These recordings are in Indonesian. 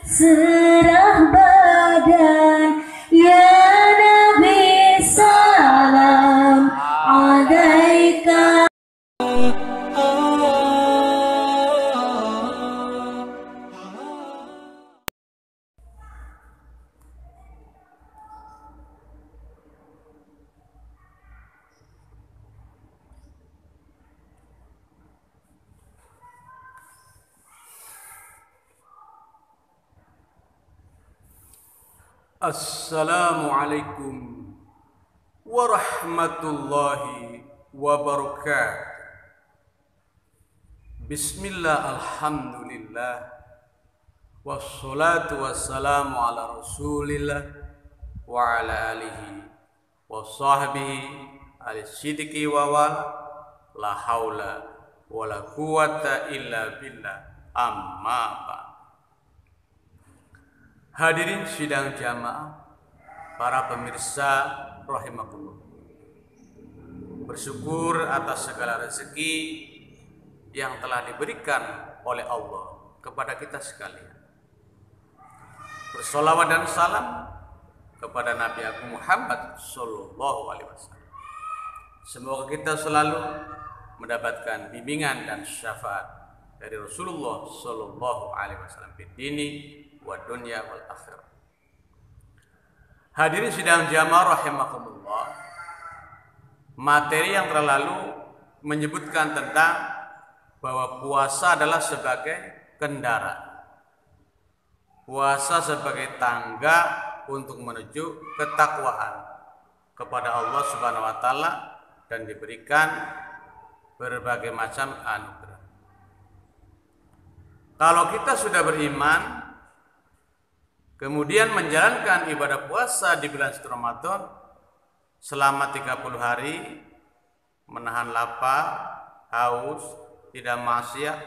serah badan. Ya Nabi salam alaika. Assalamualaikum warahmatullahi wabarakatuh. Bismillah, alhamdulillah, wassalatu wassalamu ala rasulillah wa ala alihi wa sahbihi al-siddiqi wa wala, la hawla wa la quwata illa billah, amma ba'd. Hadirin sidang jamaah, para pemirsa rahimakumullah. Bersyukur atas segala rezeki yang telah diberikan oleh Allah kepada kita sekalian. Bersolawat dan salam kepada Nabi Agung Muhammad sallallahu alaihi wasallam. Semoga kita selalu mendapatkan bimbingan dan syafaat dari Rasulullah sallallahu alaihi wasallam di dini wa dunya wal akhirah. Hadirin sidang jamaah rahimakumullah, materi yang terlalu menyebutkan tentang bahwa puasa adalah sebagai kendaraan, puasa sebagai tangga untuk menuju ketakwaan kepada Allah Subhanahu wa taala dan diberikan berbagai macam anugerah. Kalau kita sudah beriman kemudian menjalankan ibadah puasa di bulan suci Ramadan selama 30 hari, menahan lapar, haus, tidak maksiat,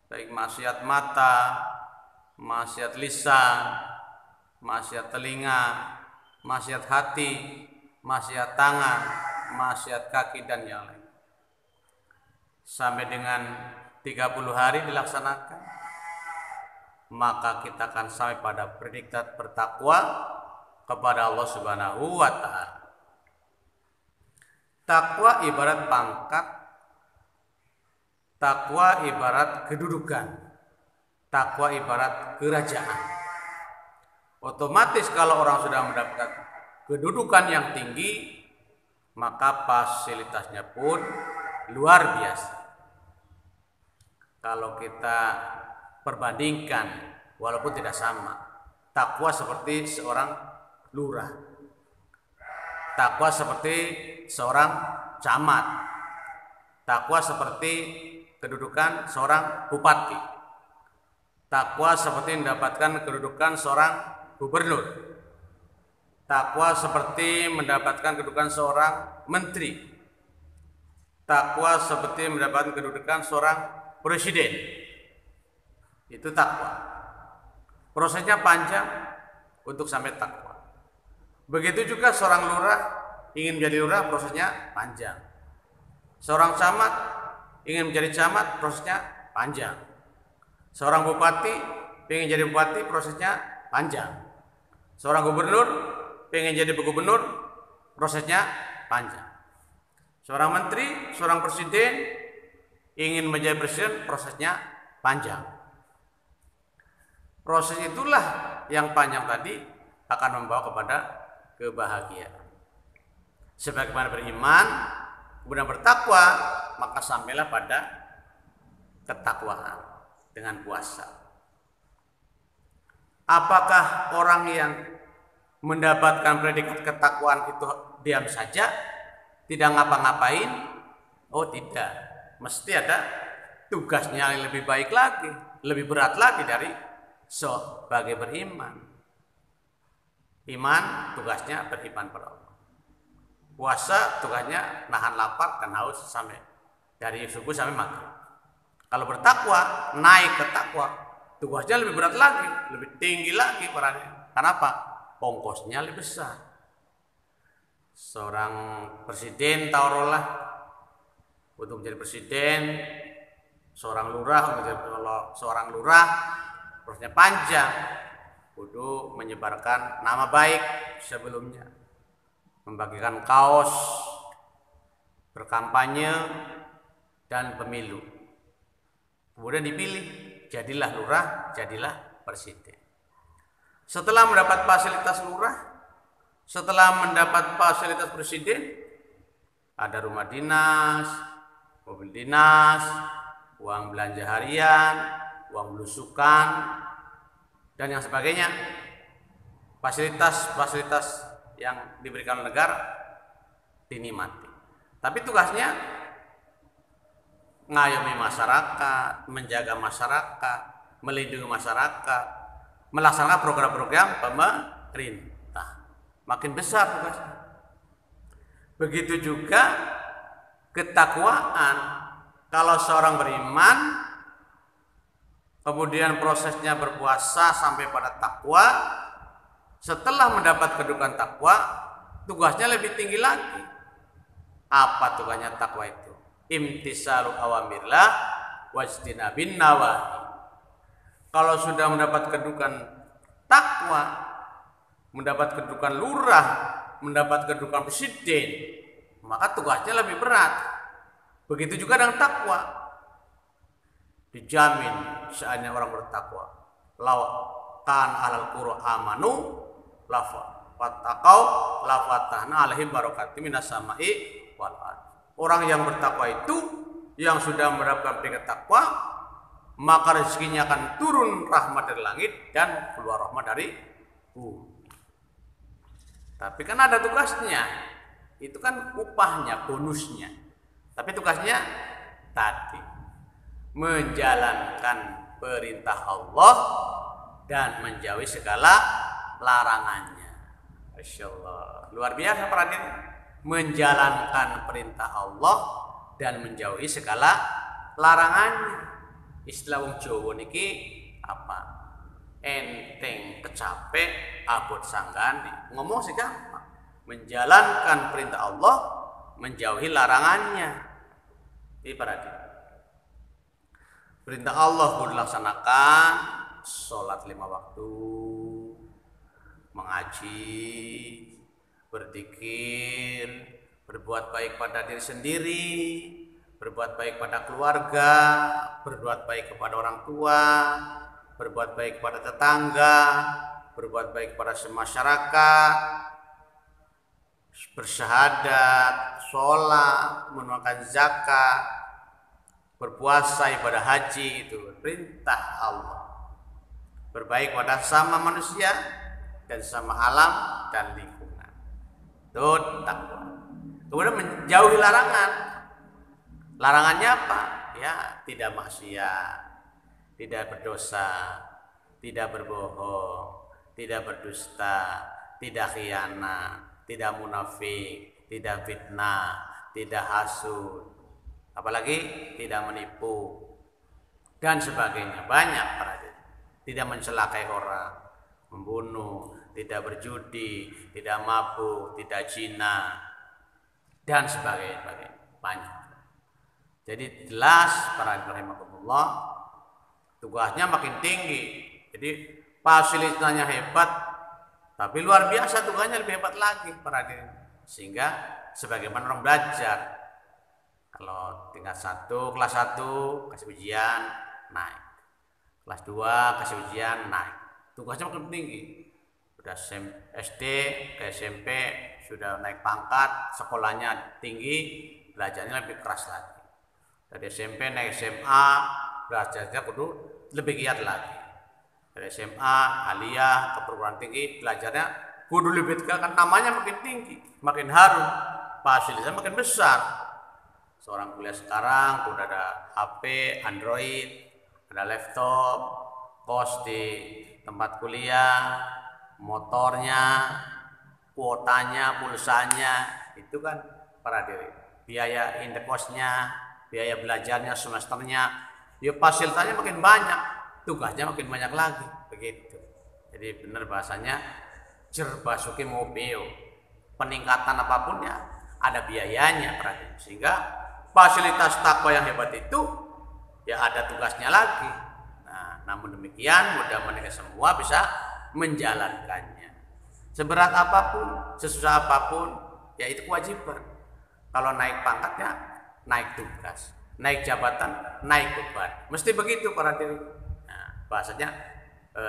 baik maksiat mata, maksiat lisan, maksiat telinga, maksiat hati, maksiat tangan, maksiat kaki dan yang lain. Sampai dengan 30 hari dilaksanakan, maka kita akan sampai pada predikat bertakwa kepada Allah Subhanahu wa taala. Takwa ibarat pangkat, takwa ibarat kedudukan, takwa ibarat kerajaan. Otomatis kalau orang sudah mendapatkan kedudukan yang tinggi, maka fasilitasnya pun luar biasa. Kalau kita perbandingkan, walaupun tidak sama, takwa seperti seorang lurah, takwa seperti seorang camat, takwa seperti kedudukan seorang bupati, takwa seperti mendapatkan kedudukan seorang gubernur, takwa seperti mendapatkan kedudukan seorang menteri, takwa seperti mendapatkan kedudukan seorang presiden. Itu takwa. Prosesnya panjang untuk sampai takwa. Begitu juga seorang lurah ingin menjadi lurah, prosesnya panjang. Seorang camat ingin menjadi camat, prosesnya panjang. Seorang bupati ingin jadi bupati, prosesnya panjang. Seorang gubernur ingin jadi gubernur, prosesnya panjang. Seorang menteri, seorang presiden ingin menjadi presiden, prosesnya panjang. Proses itulah yang panjang tadi akan membawa kepada kebahagiaan. Sebagaimana beriman, kemudian bertakwa, maka sampailah pada ketakwaan dengan puasa. Apakah orang yang mendapatkan predikat ketakwaan itu diam saja, tidak ngapa-ngapain? Oh tidak, mesti ada tugasnya yang lebih baik lagi, lebih berat lagi dari sebagai beriman. Iman tugasnya beriman pada Allah. Puasa tugasnya nahan lapar dan haus sampai dari subuh sampai maghrib. Kalau bertakwa, naik ke takwa, tugasnya lebih berat lagi, lebih tinggi lagi perannya. Kenapa? Ongkosnya lebih besar. Seorang presiden taruhlah untuk menjadi presiden, seorang lurah untuk menjadi seorang lurah, prosesnya panjang, kudu menyebarkan nama baik sebelumnya, membagikan kaos, berkampanye, dan pemilu. Kemudian dipilih, jadilah lurah, jadilah presiden. Setelah mendapat fasilitas lurah, setelah mendapat fasilitas presiden, ada rumah dinas, mobil dinas, uang belanja harian, uang belusukan, dan yang sebagainya. Fasilitas-fasilitas yang diberikan negara dinikmati. Tapi tugasnya ngayomi masyarakat, menjaga masyarakat, melindungi masyarakat, melaksanakan program-program pemerintah. Makin besar tugasnya. Begitu juga ketakwaan. Kalau seorang beriman, kemudian prosesnya berpuasa sampai pada takwa, setelah mendapat kedudukan takwa, tugasnya lebih tinggi lagi. Apa tugasnya takwa itu? Imtisalu awamirlah wajtinabin nawahi. Kalau sudah mendapat kedudukan takwa, mendapat kedudukan lurah, mendapat kedudukan presiden, maka tugasnya lebih berat. Begitu juga dengan takwa. Dijamin seandainya orang bertakwa, law kan alal qura amanu lafataqau lafatahna alaihim barakatim minas sama'i wal ardh. Orang yang bertakwa itu, yang sudah mendapatkan peringkat takwa, maka rezekinya akan turun rahmat dari langit dan keluar rahmat dari bumi. Tapi kan ada tugasnya, itu kan upahnya, bonusnya. Tapi tugasnya tadi menjalankan perintah Allah dan menjauhi segala larangannya. Masya Allah, luar biasa perhatian. Menjalankan perintah Allah dan menjauhi segala larangannya. Istilah wong Jawa niki apa? Enteng kecapek abot sanggani. Ngomong sih gampang. Menjalankan perintah Allah, menjauhi larangannya. Ini perhatian. Perintah Allah pun dilaksanakan, sholat 5 waktu, mengaji, berzikir, berbuat baik pada diri sendiri, berbuat baik pada keluarga, berbuat baik kepada orang tua, berbuat baik kepada tetangga, berbuat baik kepada masyarakat, bersyahadat, sholat, menunaikan zakat, berpuasa, ibadah haji, itu perintah Allah. Berbaik pada sama manusia dan sama alam dan lingkungan. Itu takwa. Kemudian menjauhi larangan. Larangannya apa? Ya, tidak maksiat, tidak berdosa, tidak berbohong, tidak berdusta, tidak khianat, tidak munafik, tidak fitnah, tidak hasud, apalagi tidak menipu dan sebagainya. Banyak perhatian. Tidak mencelakai orang, membunuh, tidak berjudi, tidak mabuk, tidak zina, dan sebagainya. Banyak. Jadi jelas para rahimakumullah, tugasnya makin tinggi. Jadi fasilitasnya hebat, tapi luar biasa tugasnya lebih hebat lagi para hadirin. Sehingga sebagaimana orang belajar, kalau tingkat 1, kelas 1 kasih ujian naik, kelas 2 kasih ujian naik, tugasnya makin tinggi. Sudah SD ke SMP sudah naik pangkat, sekolahnya tinggi, belajarnya lebih keras lagi. Dari SMP naik SMA, belajarnya kudu lebih giat lagi. Dari SMA, aliyah ke perguruan tinggi, belajarnya kudu lebih giat, kan namanya makin tinggi, makin harum, fasilitasnya makin besar. Seorang kuliah sekarang udah ada HP, Android, ada laptop, kos di tempat kuliah, motornya, kuotanya, pulsanya, itu kan para diri. Biaya indekosnya, biaya belajarnya, semesternya, ya fasilitasnya makin banyak, tugasnya makin banyak lagi, begitu. Jadi benar bahasanya jerbasuki mobil, peningkatan apapun ya ada biayanya, para diri. Sehingga fasilitas takwa yang hebat itu ya ada tugasnya lagi. Nah, Namun demikian, mudah-mudahan kita semua bisa menjalankannya. Seberat apapun, sesusah apapun, ya itu kewajiban. Kalau naik pangkatnya, naik tugas, naik jabatan, naik beban. Mesti begitu para diri. Nah, bahasanya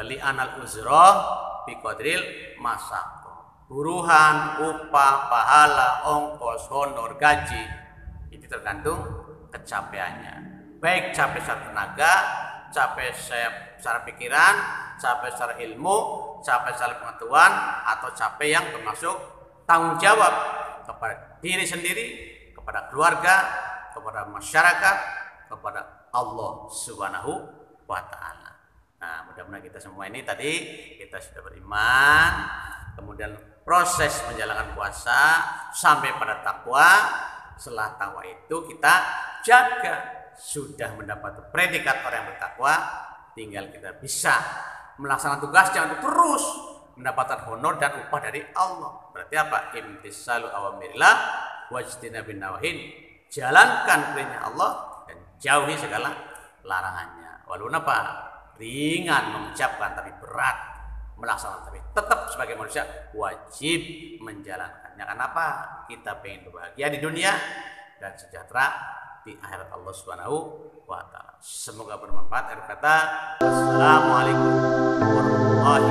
li'anal uzra biqadril masaqah. Buruhan, upah, pahala, ongkos, honor, gaji itu tergantung kecapeannya. Baik capek secara tenaga, capek secara pikiran, capek secara ilmu, capek secara pengetahuan, atau capek yang termasuk tanggung jawab kepada diri sendiri, kepada keluarga, kepada masyarakat, kepada Allah Subhanahu wa Ta'ala. Nah, mudah-mudahan kita semua ini tadi kita sudah beriman, kemudian proses menjalankan puasa sampai pada takwa. Setelah takwa itu kita jaga, sudah mendapat predikat orang yang bertakwa, tinggal kita bisa melaksanakan tugasnya untuk terus mendapatkan honor dan upah dari Allah. Berarti apa? Imtisalu awamirillah wajtinabin nawahin. Jalankan perintah Allah dan jauhi segala larangannya. Walaupun apa? Ringan mengucapkan tapi berat melaksanakan, tapi tetap sebagai manusia wajib menjalankannya. Kenapa? Kita pengen berbahagia di dunia dan sejahtera di akhirat Allah Subhanahu wa Ta'ala. Semoga bermanfaat. Akhir kata, assalamualaikum warahmatullahi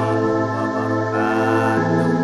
wabarakatuh.